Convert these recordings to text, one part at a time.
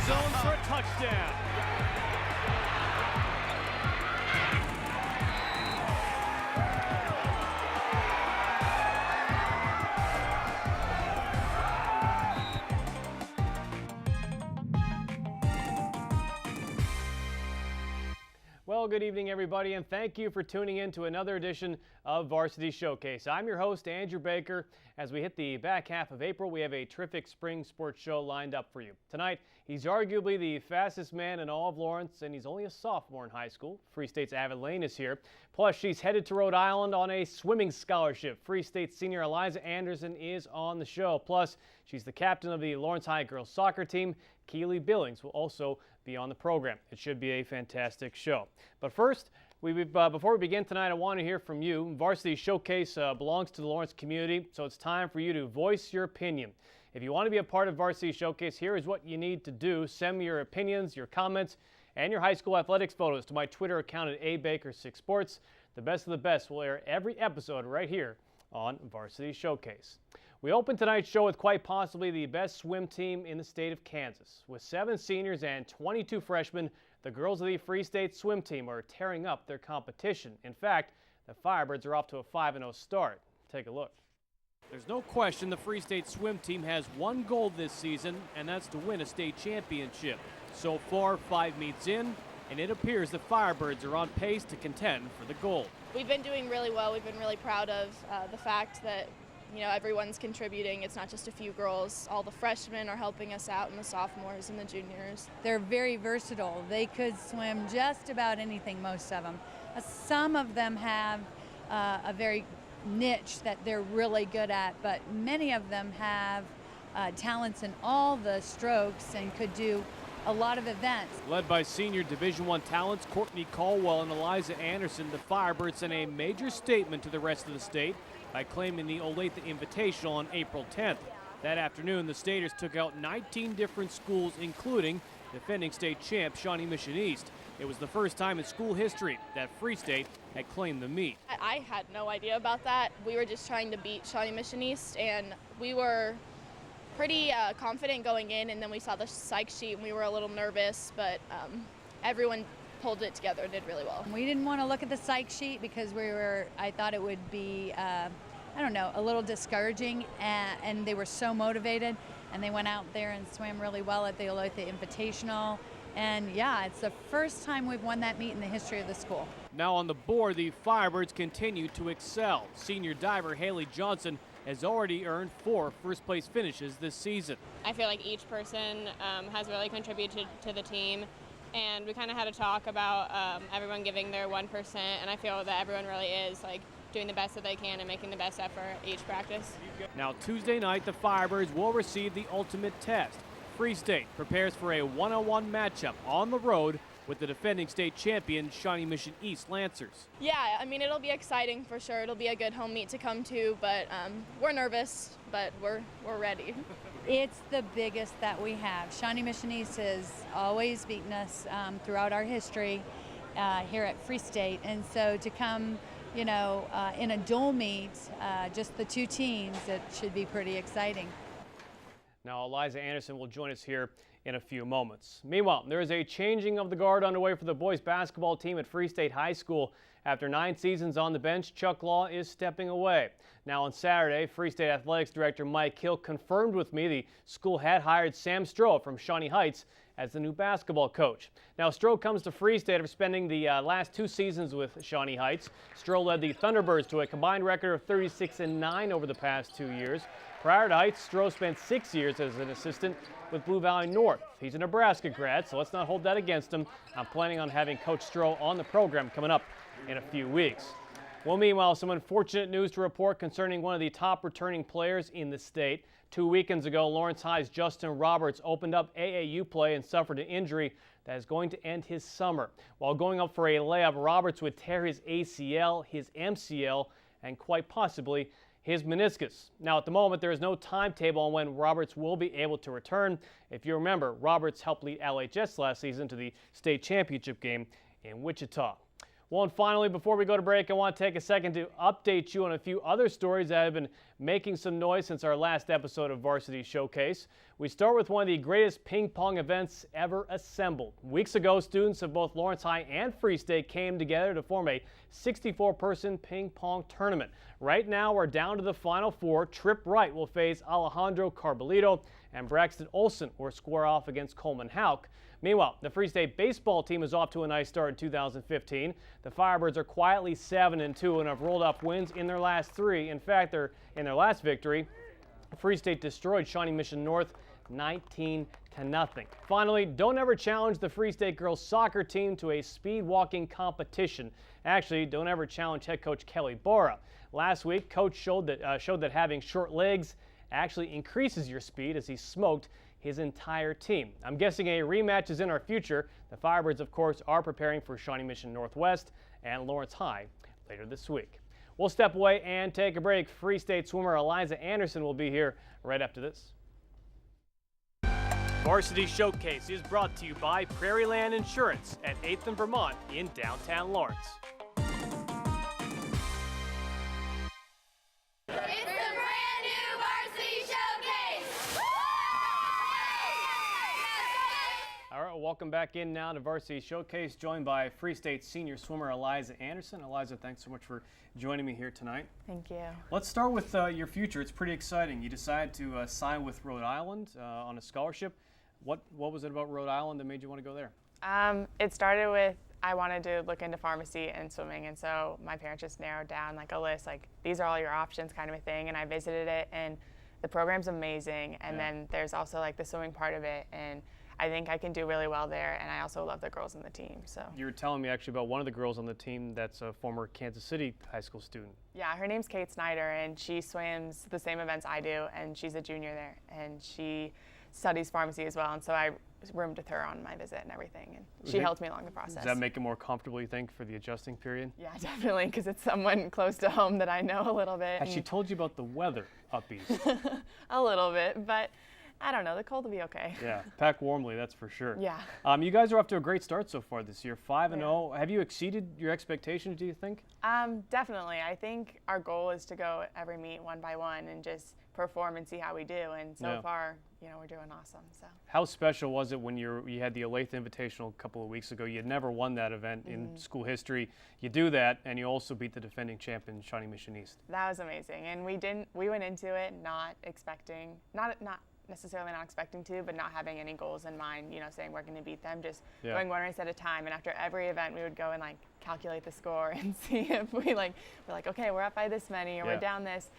zone for a touchdown. Well, good evening, everybody, and thank you for tuning in to another edition of Varsity Showcase. I'm your host, Andrew Baker. As we hit the back half of April, we have a terrific spring sports show lined up for you. Tonight, he's arguably the fastest man in all of Lawrence, and he's only a sophomore in high school. Free State's Avid Lane is here. Plus, she's headed to Rhode Island on a swimming scholarship. Free State senior Eliza Anderson is on the show. Plus, she's the captain of the Lawrence High girls soccer team. Keely Billings will also be on the program. It should be a fantastic show. But first, before we begin tonight, I want to hear from you. Varsity Showcase belongs to the Lawrence community, so it's time for you to voice your opinion. If you want to be a part of Varsity Showcase, here is what you need to do. Send me your opinions, your comments, and your high school athletics photos to my Twitter account at abaker6sports. The best of the best will air every episode right here on Varsity Showcase. We open tonight's show with quite possibly the best swim team in the state of Kansas. With 7 seniors and 22 freshmen, the girls of the Free State swim team are tearing up their competition. In fact, the Firebirds are off to a 5-0 start. Take a look. There's no question the Free State swim team has one goal this season, and that's to win a state championship. So far, 5 meets in, and it appears the Firebirds are on pace to contend for the gold. We've been doing really well. We've been really proud of the fact that everyone's contributing. It's not just a few girls. All the freshmen are helping us out, and the sophomores and the juniors. They're very versatile. They could swim just about anything, most of them. Some of them have a very niche that they're really good at, but many of them have talents in all the strokes and could do a lot of events. Led by senior Division I talents Courtney Caldwell and Eliza Anderson, the Firebirds sent a major statement to the rest of the state by claiming the Olathe Invitational on April 10th. That afternoon, the Staters took out 19 different schools, including defending state champ Shawnee Mission East. It was the first time in school history that Free State had claimed the meet. I had no idea about that. We were just trying to beat Shawnee Mission East, and we were pretty confident going in, and then we saw the psych sheet and we were a little nervous, but everyone pulled it together and did really well. We didn't want to look at the psych sheet because I thought it would be, a little discouraging, and they were so motivated, and they went out there and swam really well at the Olathe Invitational. And yeah, it's the first time we've won that meet in the history of the school. Now on the board, the Firebirds continue to excel. Senior diver Haley Johnson has already earned 4 first-place finishes this season. I feel like each person has really contributed to the team, and we kind of had a talk about everyone giving their 1%, and I feel that everyone really is doing the best that they can and making the best effort each practice. Now Tuesday night, the Firebirds will receive the ultimate test. Free State prepares for a 1-on-1 matchup on the road with the defending state champion Shawnee Mission East Lancers. Yeah, it'll be exciting for sure. It'll be a good home meet to come to, but we're nervous, but we're ready. It's the biggest that we have. Shawnee Mission East has always beaten us throughout our history here at Free State, and so to come in a dual meet, just the 2 teams, it should be pretty exciting. Now Eliza Anderson will join us here in a few moments. Meanwhile, there is a changing of the guard underway for the boys basketball team at Free State High School. After 9 seasons on the bench, Chuck Law is stepping away. Now on Saturday, Free State Athletics Director Mike Hill confirmed with me the school had hired Sam Stroh from Shawnee Heights as the new basketball coach. Now Stroh comes to Free State after spending the last 2 seasons with Shawnee Heights. Stroh led the Thunderbirds to a combined record of 36-9 over the past 2 years. Prior to Heights, Stroh spent 6 years as an assistant with Blue Valley North. He's a Nebraska grad, so let's not hold that against him. I'm planning on having Coach Stroh on the program coming up in a few weeks. Well, meanwhile, some unfortunate news to report concerning one of the top returning players in the state. 2 weekends ago, Lawrence High's Justin Roberts opened up AAU play and suffered an injury that is going to end his summer. While going up for a layup, Roberts would tear his ACL, his MCL, and quite possibly his meniscus. Now, at the moment, there is no timetable on when Roberts will be able to return. If you remember, Roberts helped lead LHS last season to the state championship game in Wichita. Well, and finally, before we go to break, I want to take a second to update you on a few other stories that have been making some noise since our last episode of Varsity Showcase. We start with one of the greatest ping pong events ever assembled. Weeks ago, students of both Lawrence High and Free State came together to form a 64-person ping pong tournament. Right now, we're down to the final four. Trip Wright will face Alejandro Carbolito, and Braxton Olson will square off against Coleman Houck. Meanwhile, the Free State baseball team is off to a nice start in 2015. The Firebirds are quietly 7-2 and have rolled off wins in their last three. In fact, in their last victory, Free State destroyed Shawnee Mission North 19-0. Finally, don't ever challenge the Free State girls soccer team to a speed walking competition. Actually, don't ever challenge head coach Kelly Borah. Last week, coach showed that having short legs actually increases your speed, as he smoked his entire team. I'm guessing a rematch is in our future. The Firebirds, of course, are preparing for Shawnee Mission Northwest and Lawrence High later this week. We'll step away and take a break. Free State swimmer Eliza Anderson will be here right after this. Varsity Showcase is brought to you by Prairie Land Insurance at 8th and Vermont in downtown Lawrence. All right, welcome back in now to Varsity Showcase, joined by Free State senior swimmer Eliza Anderson. Eliza, thanks so much for joining me here tonight. Thank you. Let's start with your future. It's pretty exciting. You decided to sign with Rhode Island on a scholarship. What was it about Rhode Island that made you want to go there? It started with I wanted to look into pharmacy and swimming, and so my parents just narrowed down like a list, like these are all your options kind of a thing, and I visited it, and the program's amazing, and then there's also like the swimming part of it, and I think I can do really well there, and I also love the girls on the team. So you were telling me actually about one of the girls on the team that's a former Kansas City high school student. Yeah, her name's Kate Snyder, and she swims the same events I do, and she's a junior there, and she studies pharmacy as well, and so I roomed with her on my visit and everything, and she helped me along the process. Does that make it more comfortable, you think, for the adjusting period? Yeah, definitely, because it's someone close to home that I know a little bit. Has she told you about the weather up east? A little bit, but I don't know, the cold will be okay. Yeah, pack warmly, that's for sure. Yeah. You guys are off to a great start so far this year, 5-0. Yeah. Have you exceeded your expectations, do you think? Definitely. I think our goal is to go every meet one by one and just perform and see how we do. And so far, we're doing awesome. So. How special was it when you had the Olathe Invitational a couple of weeks ago? You had never won that event in school history. You do that, and you also beat the defending champion, Shawnee Mission East. That was amazing. And we went into it not expecting, not necessarily not expecting to, but not having any goals in mind, saying we're going to beat them, just going one race at a time. And after every event, we would go and calculate the score and see if we're like, okay, we're up by this many, or we're down this.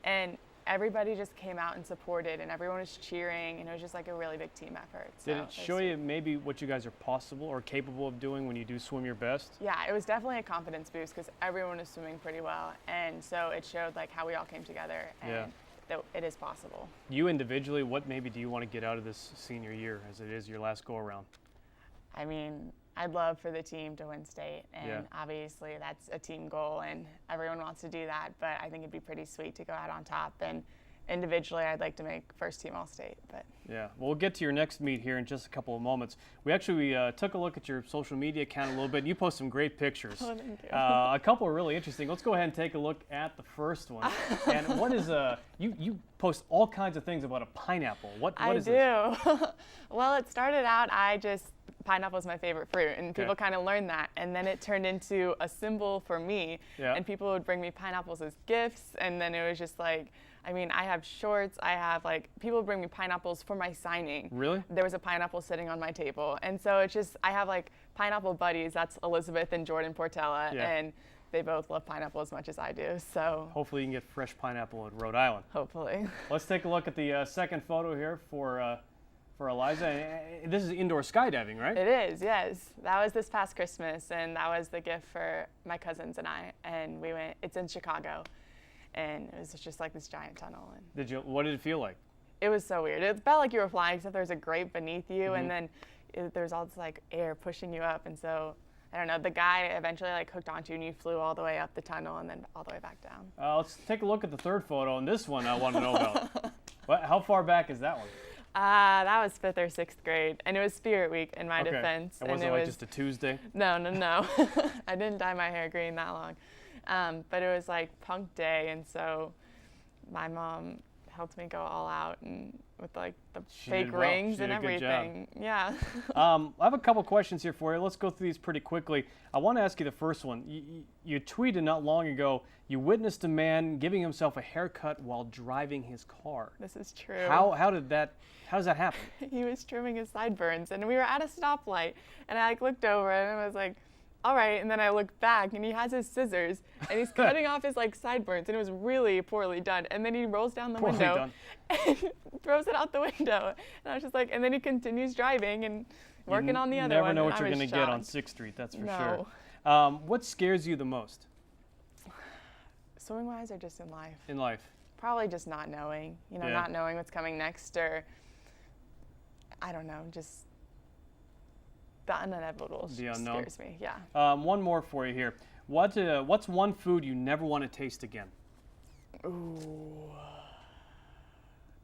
And everybody just came out and supported, and everyone was cheering, and it was just a really big team effort. So did it show you maybe what you guys are possible or capable of doing when you do swim your best? Yeah, it was definitely a confidence boost because everyone was swimming pretty well, and so it showed how we all came together. And that it is possible. You individually, what maybe do you want to get out of this senior year as it is your last go around? I mean, I'd love for the team to win state, and obviously that's a team goal, and everyone wants to do that, but I think it'd be pretty sweet to go out on top, and individually I'd like to make first team All-State. But yeah, well, we'll get to your next meet here in just a couple of moments. We actually took a look at your social media account a little bit. You post some great pictures. Oh, thank you. A couple are really interesting. Let's go ahead and take a look at the first one. And what is you post all kinds of things about a pineapple. What is this? I do. Well, it started out pineapple is my favorite fruit, and people kind of learned that, and then it turned into a symbol for me, and people would bring me pineapples as gifts, and then it was just I have shorts, people would bring me pineapples for my signing. Really? There was a pineapple sitting on my table, and so it's just, I have pineapple buddies, that's Elizabeth and Jordan Portella, and they both love pineapple as much as I do, so. Hopefully you can get fresh pineapple in Rhode Island. Hopefully. Let's take a look at the second photo here for Eliza. This is indoor skydiving, right? It is, yes. That was this past Christmas, and that was the gift for my cousins and I, and we went, it's in Chicago, and it was just this giant tunnel. And what did it feel like? It was so weird. It felt like you were flying, except there's a grate beneath you, and then there's all this air pushing you up, and so, I don't know, the guy eventually hooked onto you, and you flew all the way up the tunnel and then all the way back down. Let's take a look at the third photo, and this one I want to know about. How far back is that one? That was 5th or 6th grade, and it was Spirit Week in my defense. And wasn't it like just a Tuesday? No. I didn't dye my hair green that long. But it was like punk day, and so my mom helped me go all out and with like the fake rings and everything. Yeah. I have a couple questions here for you. Let's go through these pretty quickly. I want to ask you the first one. You tweeted not long ago, you witnessed a man giving himself a haircut while driving his car. This is true. How does that happen? He was trimming his sideburns, and we were at a stoplight, and I looked over and I was like, all right, and then I looked back, and he has his scissors, and he's cutting off his sideburns, and it was really poorly done. And then he rolls down the window and throws it out the window. And I was just like, and then he continues driving and working on the other one. You never know what you're going to get on 6th Street, that's for sure. What scares you the most? Swimming-wise or just in life? In life. Probably just not knowing, not knowing what's coming next, or I don't know, just the inevitable scares me, yeah. One more for you here. What's one food you never want to taste again? Ooh,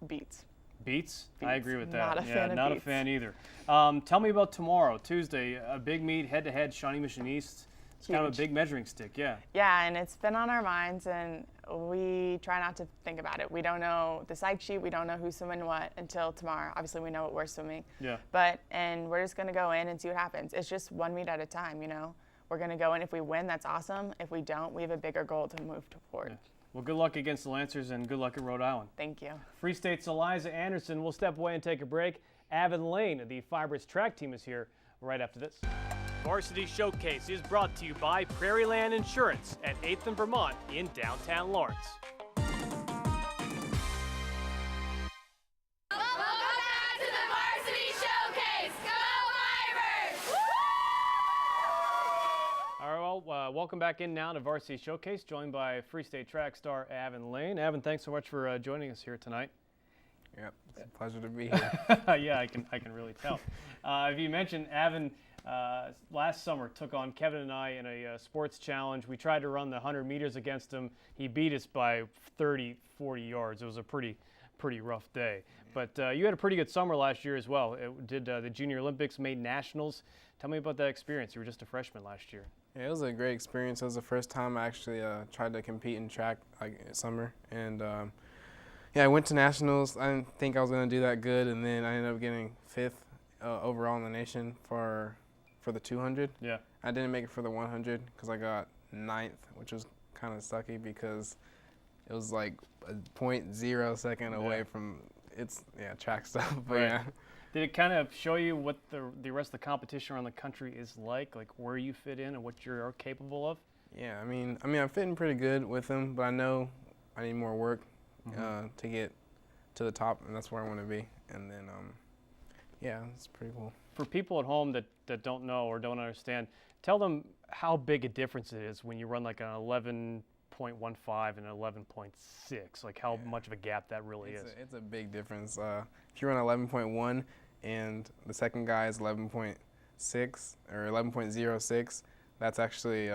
beets. Beets? I agree with that. Not a fan of not beets. a fan either. Tell me about tomorrow, Tuesday. A big meet, head-to-head, Shawnee Mission East. It's kind of a big measuring stick, yeah. Yeah, and it's been on our minds, and we try not to think about it. We don't know the psych sheet. We don't know who's swimming what until tomorrow. Obviously, we know what we're swimming. Yeah. And we're just going to go in and see what happens. It's just one meet at a time, We're going to go in. If we win, that's awesome. If we don't, we have a bigger goal to move toward. Yeah. Well, good luck against the Lancers, and good luck at Rhode Island. Thank you. Free State's Eliza Anderson will step away and take a break. Avon Lane, the Fibrous track team, is here right after this. Varsity Showcase is brought to you by Prairie Land Insurance at 8th and Vermont in downtown Lawrence. Welcome back in now to Varsity Showcase, joined by Free State track star Avon Lane. Avon, thanks so much for joining us here tonight. Yep, it's a pleasure to be here. Yeah, I can really tell. As you mentioned, Avon last summer took on Kevin and I in a sports challenge. We tried to run the 100 meters against him. He beat us by 30, 40 yards. It was a pretty rough day. But you had a pretty good summer last year as well. It did the Junior Olympics, made nationals. Tell me about that experience. You were just a freshman last year. Yeah, it was a great experience. It was the first time I actually tried to compete in track summer. And yeah, I went to nationals. I didn't think I was going to do that good, and then I ended up getting 5th overall in the nation for the 200. Yeah. I didn't make it for the 100 because I got 9th, which was kind of sucky because it was like a 0.0 second away from track stuff. But yeah. Did it kind of show you what the rest of the competition around the country is like where you fit in and what you're capable of? Yeah, I mean, I'm fitting pretty good with them, but I know I need more work to get to the top, and that's where I want to be. And then, yeah, it's pretty cool. For people at home that don't know or don't understand, tell them how big a difference it is when you run like an 11.15 and 11.6, like how much of a gap that really is. It's a big difference. If you run 11.1 and the second guy is 11.6 or 11.06, that's actually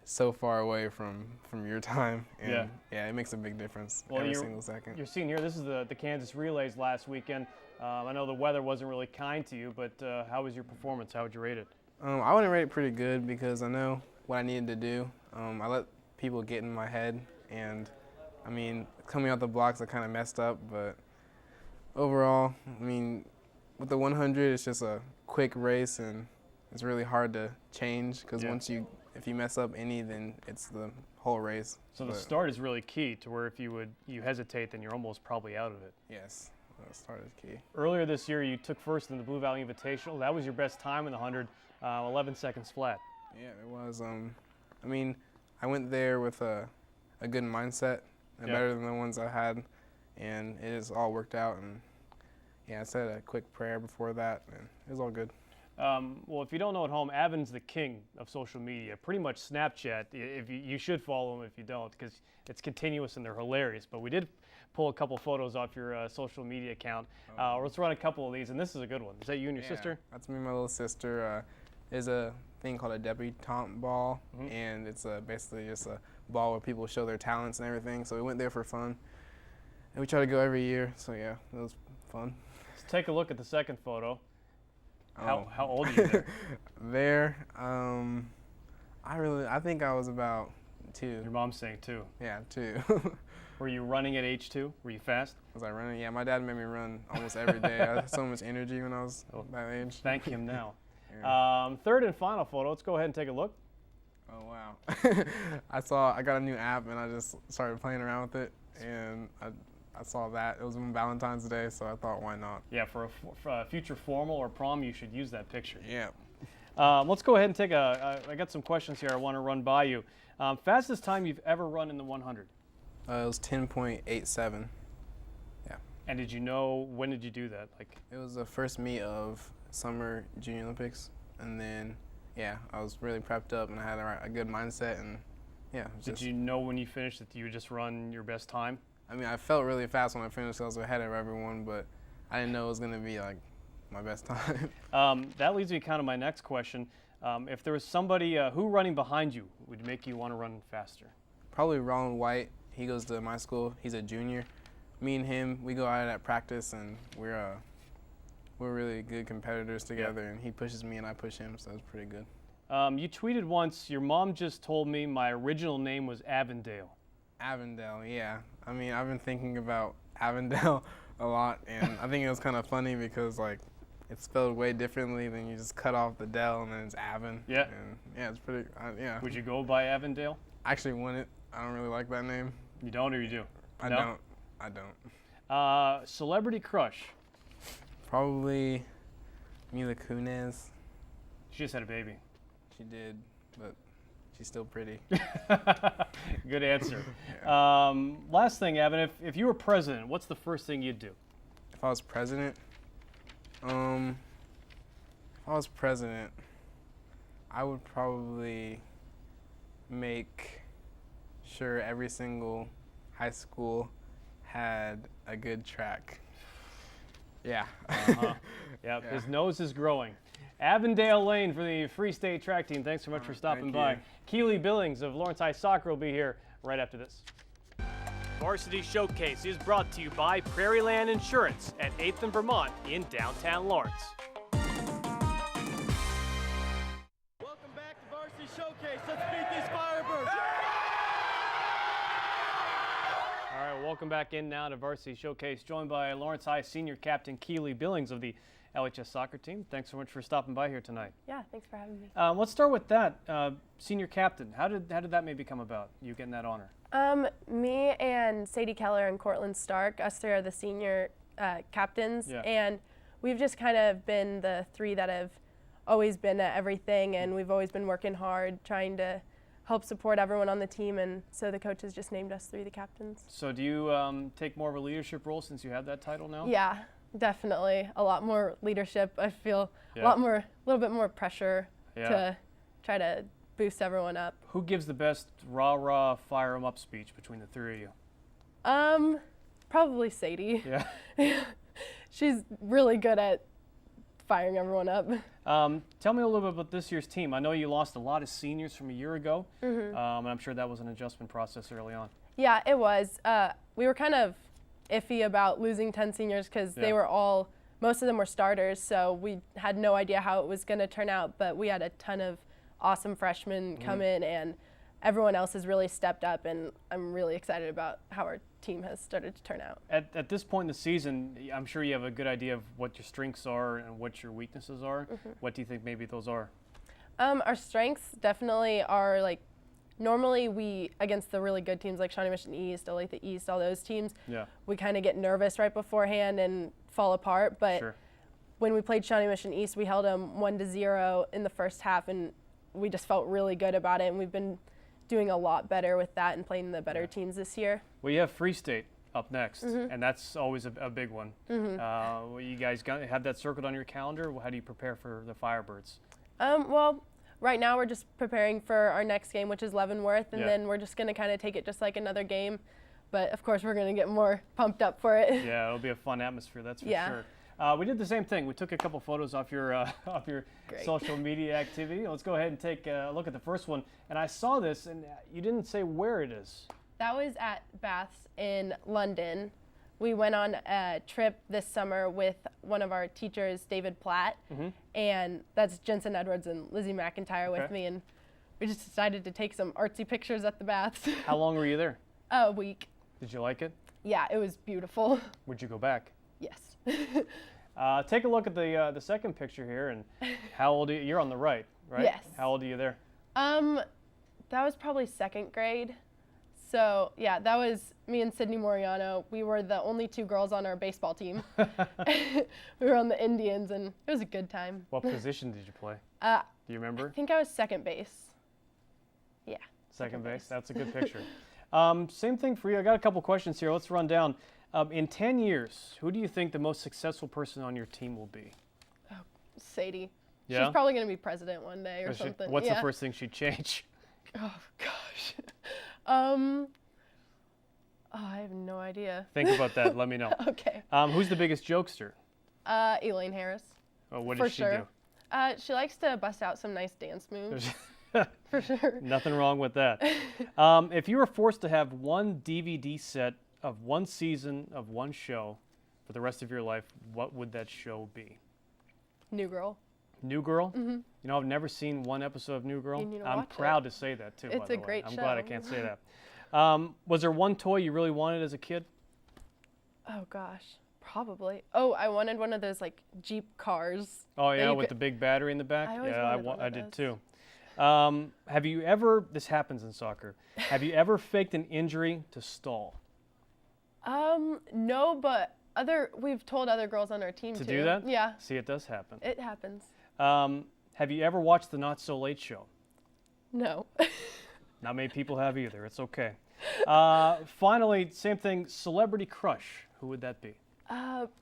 so far away from your time. And yeah, it makes a big difference every single second. You're seeing here, this is the Kansas Relays last weekend. I know the weather wasn't really kind to you, but how was your performance? How would you rate it? I would rate it pretty good because I know what I needed to do. I let people get in my head, and I mean, coming out the blocks I kind of messed up, but overall, I mean, with the 100, it's just a quick race, and it's really hard to change because if you mess up any, then it's the whole race. So the start is really key to where if you hesitate, then you're almost probably out of it. Yes, the start is key. Earlier this year, you took first in the Blue Valley Invitational. That was your best time in the 100, 11 seconds flat. Yeah, it was. I mean, I went there with a good mindset and better than the ones I had, and it has all worked out. And yeah, I said a quick prayer before that, and it was all good. Well, if you don't know at home, Avon's the king of social media. Pretty much Snapchat. If you should follow him if you don't, because it's continuous and they're hilarious. But we did pull a couple photos off your social media account. Let's run a couple of these, and this is a good one. Is that you and your sister? That's me and my little sister. There's a thing called a debutante ball, and it's basically just a ball where people show their talents and everything. So we went there for fun. And we try to go every year, so yeah, it was fun. Let's take a look at the second photo. How Oh. old are you there? There, I think I was about 2. Your mom's saying 2. Yeah, 2. Were you running at age 2? Were you fast? Was I running? Yeah, my dad made me run almost every day. I had so much energy when I was that age. Thank him now. Yeah. Third and final photo. Let's go ahead and take a look. Oh wow! I got a new app and I just started playing around with it, and I saw that it was on Valentine's Day, so I thought, why not? Yeah, for a future formal or prom, you should use that picture. Yeah. Let's go ahead and take I got some questions here I want to run by you. Fastest time you've ever run in the 100? It was 10.87. Yeah. And did you know, when did you do that? Like, It was the first meet of Summer Junior Olympics, and then yeah, I was really prepped up and I had a good mindset, and yeah. did you know when you finished that you would just run your best time? I mean, I felt really fast when I finished. I was ahead of everyone, but I didn't know it was gonna be like my best time. That leads me kind of my next question. If there was somebody who running behind you would make you want to run faster? Probably Roland White. He goes to my school. He's a junior. Me and him, we go out at practice, and we're really good competitors together. And he pushes me, and I push him, so it's pretty good. You tweeted once, your mom just told me my original name was Avondale. Avondale, yeah. I mean, I've been thinking about Avondale a lot, and I think it was kind of funny because like it's spelled way differently than you just cut off the Del and then it's Avon. Yeah. And yeah, it's pretty. Yeah. Would you go by Avondale? I actually want it. I don't really like that name. You don't, or you do? I No? don't. Celebrity crush. Probably Mila Kunis. She just had a baby. She did, but she's still pretty. Good answer. Yeah. Last thing, Evan, if you were president, what's the first thing you'd do? If I was president, I would probably make sure every single high school had a good track. Yeah. Yep, Yeah. his nose is growing. Avondale Lane for the Free State track team. Thanks so much for stopping thank by. you. Keely Billings of Lawrence High Soccer will be here right after this. Varsity Showcase is brought to you by Prairie Land Insurance at 8th and Vermont in downtown Lawrence. Welcome back to Varsity Showcase. Let's beat these Firebirds. All right, welcome back in now to Varsity Showcase, joined by Lawrence High senior captain Keely Billings of the LHS soccer team. Thanks so much for stopping by here tonight. Yeah, thanks for having me. Let's start with that. Senior captain, how did that maybe come about, you getting that honor? Me and Sadie Keller and Cortland Stark, us three are the senior captains, Yeah. and we've just kind of been the three that have always been at everything, and we've always been working hard, trying to help support everyone on the team, and so the coaches just named us three the captains. So do you take more of a leadership role since you have that title now? Yeah, definitely. A lot more leadership. I feel Yeah. a little bit more pressure Yeah. to try to boost everyone up. Who gives the best rah-rah, fire-em-up speech between the three of you? Probably Sadie. Yeah. She's really good at firing everyone up. Tell me a little bit about this year's team. I know you lost a lot of seniors from a year ago, and I'm sure that was an adjustment process early on. Yeah, it was. We were kind of iffy about losing 10 seniors because Yeah. they were most of them were starters, so we had no idea how it was going to turn out, but we had a ton of awesome freshmen come in, and everyone else has really stepped up, and I'm really excited about how our team has started to turn out. At this point in the season, I'm sure you have a good idea of what your strengths are and what your weaknesses are. What do you think maybe those are? Our strengths definitely are normally against the really good teams like Shawnee Mission East, Olathe East, all those teams, Yeah. we kind of get nervous right beforehand and fall apart. But Sure. when we played Shawnee Mission East, we held them 1-0 in the first half, and we just felt really good about it. And we've been doing a lot better with that and playing the better teams this year. Well, you have Free State up next, and that's always a big one. You guys have that circled on your calendar? How do you prepare for the Firebirds? Well, right now we're just preparing for our next game, which is Leavenworth, and Yeah. then we're just going to kind of take it just like another game. But of course, we're going to get more pumped up for it. Yeah, it'll be a fun atmosphere, that's for Yeah. sure. We did the same thing. We took a couple photos off your Great. social media activity. Let's go ahead and take a look at the first one. And I saw this, and you didn't say where it is. That was at Bath's in London. we went on a trip this summer with one of our teachers, David Platt, and that's Jensen Edwards and Lizzie McIntyre with me, and we just decided to take some artsy pictures at the baths. How long were you there? A week. Did you like it? Yeah, it was beautiful. Would you go back? Yes. Take a look at the second picture here, and how old are you? You're on the right, right? Yes. How old are you there? That was probably 2nd grade. So yeah, that was me and Sydney Moriano. We were the only 2 girls on our baseball team. We were on the Indians, and it was a good time. What position did you play? Do you remember? I think I was second base. Yeah. Second base. That's a good picture. Same thing for you. I got a couple questions here. Let's run down. In 10 years, who do you think the most successful person on your team will be? Oh, Sadie. Yeah? She's probably going to be president one day or something. What's the first thing she'd change? Oh, gosh. Oh, I have no idea. Think about that. Let me know. Okay. Who's the biggest jokester? Elaine Harris. Oh, what For does she sure. do? She likes to bust out some nice dance moves. For sure. Nothing wrong with that. If you were forced to have one DVD set of one season of one show for the rest of your life, what would that show be? New Girl. New Girl? Mm-hmm. You know, I've never seen one episode of New Girl. You need to I'm watch proud to say that, too, by It's the a way. great I'm show. glad I can't say that. Was there one toy you really wanted as a kid? Oh, gosh. Probably. Oh, I wanted one of those, like, Jeep cars. Oh, yeah, with the big battery in the back? I always Yeah, wanted one I of did, those. too. Have you ever, this happens in soccer, have you ever faked an injury to stall? No, but we've told other girls on our team To do that? Yeah. See, it does happen. It happens. Have you ever watched the Not So Late Show? No. Not many people have either. It's okay. Finally, same thing, celebrity crush. Who would that be?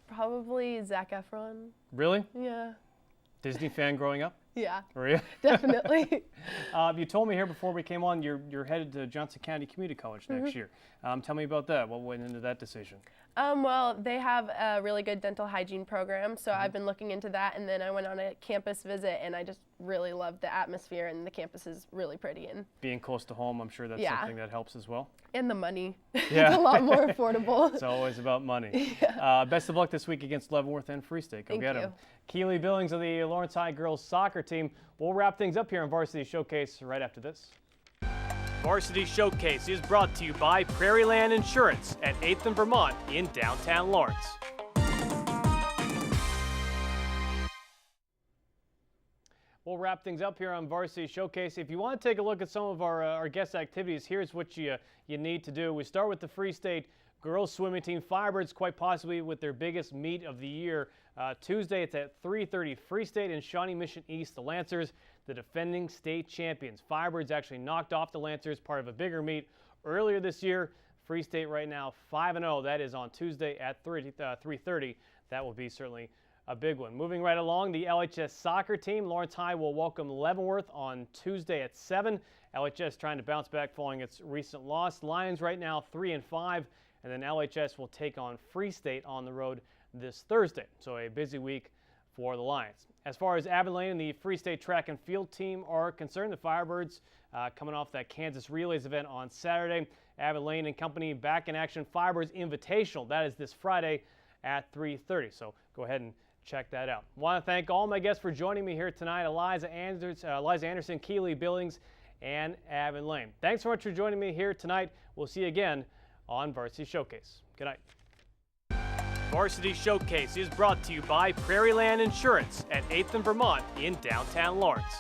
Probably Zac Efron. Really? Yeah. Disney fan growing up? Yeah. Were you? Definitely. You told me here before we came on you're headed to Johnson County Community College next year. Tell me about that. What went into that decision? Well, they have a really good dental hygiene program, so I've been looking into that, and then I went on a campus visit, and I just really loved the atmosphere, and the campus is really pretty. And Being close to home, I'm sure that's something that helps as well. And the money. Yeah. It's a lot more affordable. It's always about money. Yeah. Best of luck this week against Leavenworth and Free State. Go Thank get you. them. Keely Billings of the Lawrence High girls soccer team. We'll wrap things up here on Varsity Showcase right after this. Varsity Showcase is brought to you by Prairie Land Insurance at 8th and Vermont in downtown Lawrence. We'll wrap things up here on Varsity Showcase. If you want to take a look at some of our guest activities, here's what you need to do. We start with the Free State girls swimming team, Firebirds, quite possibly with their biggest meet of the year. Tuesday, it's at 3:30. Free State and Shawnee Mission East, the Lancers, the defending state champions. Firebirds actually knocked off the Lancers, part of a bigger meet earlier this year. Free State right now 5-0. That is on Tuesday at 3:30. That will be certainly a big one. Moving right along, the LHS soccer team. Lawrence High will welcome Leavenworth on Tuesday at 7. LHS trying to bounce back following its recent loss. Lions right now 3-5, and then LHS will take on Free State on the road this Thursday. So a busy week for the Lions. As far as Abilene and the Free State track and field team are concerned, the Firebirds coming off that Kansas Relays event on Saturday. Abilene and company back in action. Firebirds Invitational, that is this Friday at 3:30. So go ahead and check that out. I want to thank all my guests for joining me here tonight. Eliza Anderson, Keely Billings, and Avon Lane. Thanks so much for joining me here tonight. We'll see you again on Varsity Showcase. Good night. Varsity Showcase is brought to you by Prairie Land Insurance at 8th and Vermont in downtown Lawrence.